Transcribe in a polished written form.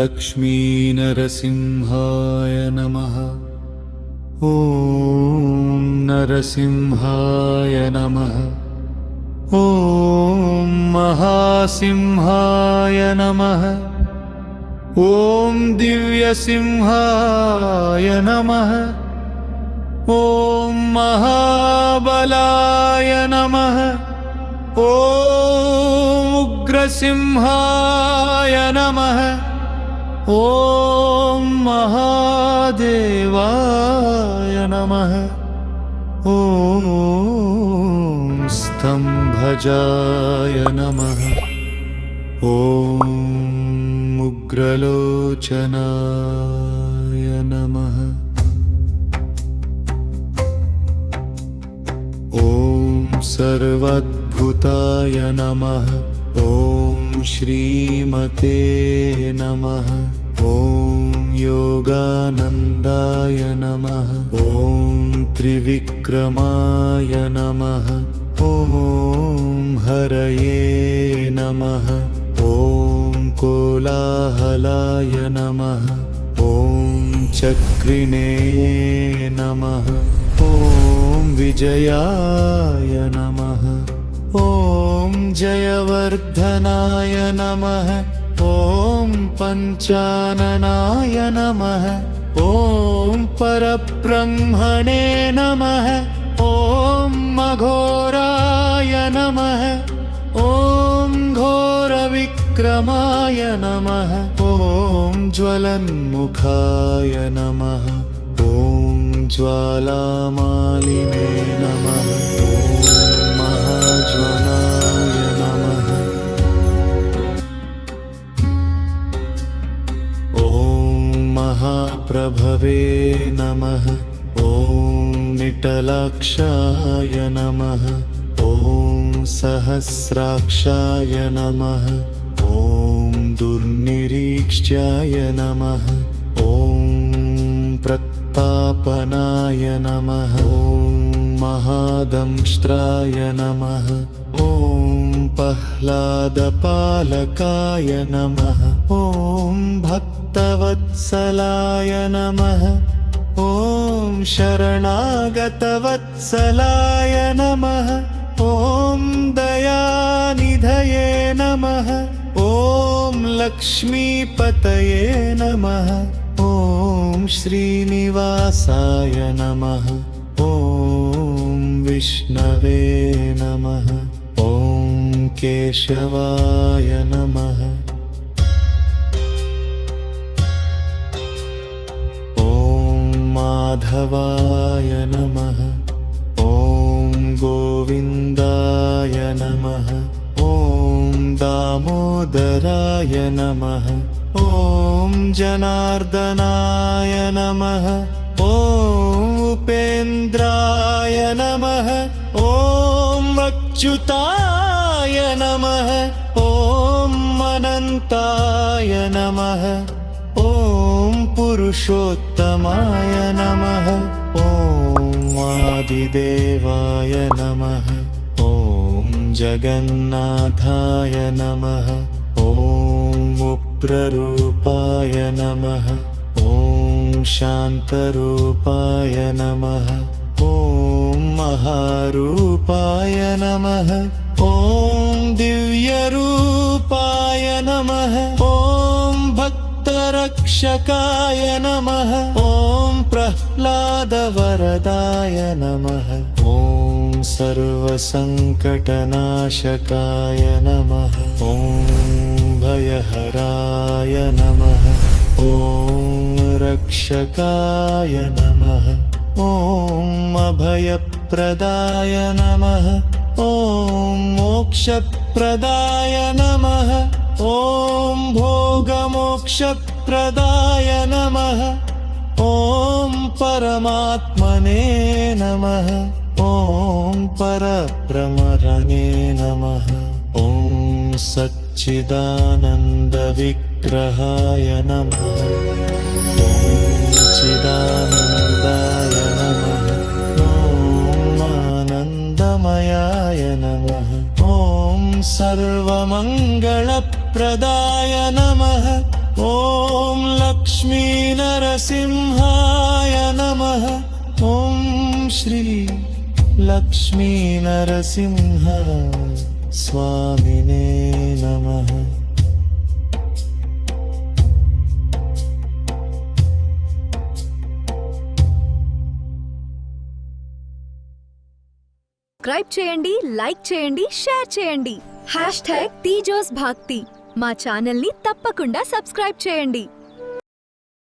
लक्ष्मीनरसिंहाय नमः। ॐ नरसिंहाय नमः। ॐ महासिंहाय नमः। ॐ दिव्यसिंहाय नमः। ॐ महाबलाय नमः। ॐ उग्रसिंहाय नमः। ॐ महादेवाय नमः। ॐ स्तंभजाय नमः। ॐ उग्रलोचनाय नमः। ॐ सर्वाद्भुताय नमः। ॐ श्रीमते नमः। ॐ योगानन्दाय नमः। ॐ त्रिविक्रमाय नमः। ॐ हरये नमः। ॐ कोलाहलाय नमः। ॐ चक्रिणे नमः। ॐ विजयाय नमः। ॐ जयवर्धनाय नमः। ॐ पञ्चाननाय नमः। ॐ परब्रह्मणे नमः। ॐ अघोराय नमः। ं घोरविक्रमाय नमः। ॐ ज्वलन्मुखाय नमः। ॐ ज्वालामालिने नमः। ॐ महाज्वलाय नमः। ॐ महाप्रभवे नमः। ं निटलाक्षाय नमः। ॐ सहस्राक्षाय नमः। ॐ दुर्निरीक्ष्याय नमः। ॐ प्रतापनाय नमः। ॐ महादंष्ट्राय नमः। ॐ प्रह्लादपालकाय नमः। ॐ भक्तवत्सलाय नमः। ॐ शरणागतवत्सलाय नमः। ॐ दयानिधये नमः। ॐ लक्ष्मीपतये नमः। ॐ श्रीनिवासाय नमः। ॐ विष्णवे नमः। ॐ केशवाय नमः। ॐ माधवाय नमः। ॐ गोविन्दाय नमः। ॐ दामोदराय नमः। ॐ जनार्दनाय नमः। ॐ उपेन्द्राय नमः। ॐ अच्युताय नमः। ॐ अनन्ताय नमः। ॐ पुरुषोत्तमाय नमः। ॐ आदिदेवाय नमः। ॐ जगन्नाथाय नमः। ॐ उग्ररूपाय नमः। ॐ शान्तरूपाय नमः। ॐ महारूपाय नमः। ॐ दिव्यरूपाय नमः। ॐ भक्तरक्षकाय नमः। ॐ प्रह्लादवरदाय नमः। ॐ सर्वसङ्कटनाशकाय नमः। ॐ भयहराय नमः। ॐ रक्षकाय नमः। ॐ अभयप्रदाय नमः। ॐ मोक्षप्रदाय नमः। ॐ भोगमोक्षप्रदाय नमः। ॐ परमात्मने नमः। ॐ परब्रह्मणे नमः। ॐ सच्चिदानन्दविग्रहाय नमः। ॐ चिदानन्दाय नमः। ॐ आनन्दमयाय नमः। ॐ सर्वमङ्गलप्रदाय नमः। ॐ लक्ष्मी नरसिंहाय नमः ॐ श्री लक्ष्मी नरसिंह स्वामिने नमः సబ్స్క్రైబ్ చేయండి, లైక్ చేయండి, షేర్ చేయండి. #తేజోస్ భాక్తి మా ఛానల్ ని తప్పకుండా సబ్స్క్రైబ్ చేయండి.